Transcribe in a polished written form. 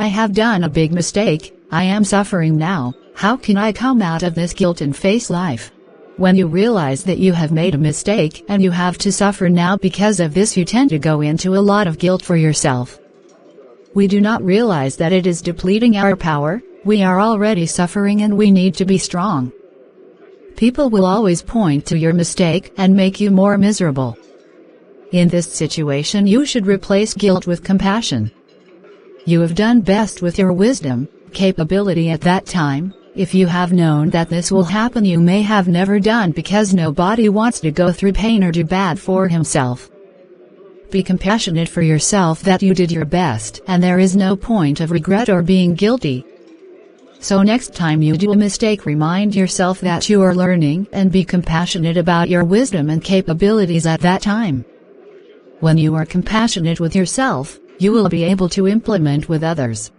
I have done a big mistake, I am suffering now, how can I come out of this guilt and face life? When you realize that you have made a mistake and you have to suffer now because of this, you tend to go into a lot of guilt for yourself. We do not realize that it is depleting our power. We are already suffering and we need to be strong. People will always point to your mistake and make you more miserable. In this situation, you should replace guilt with compassion. You have done best with your wisdom, capability at that time. If you have known that this will happen, you may have never done, because nobody wants to go through pain or do bad for himself. Be compassionate for yourself that you did your best and there is no point of regret or being guilty. So next time you do a mistake, remind yourself that you are learning and be compassionate about your wisdom and capabilities at that time. When you are compassionate with yourself, you will be able to implement with others.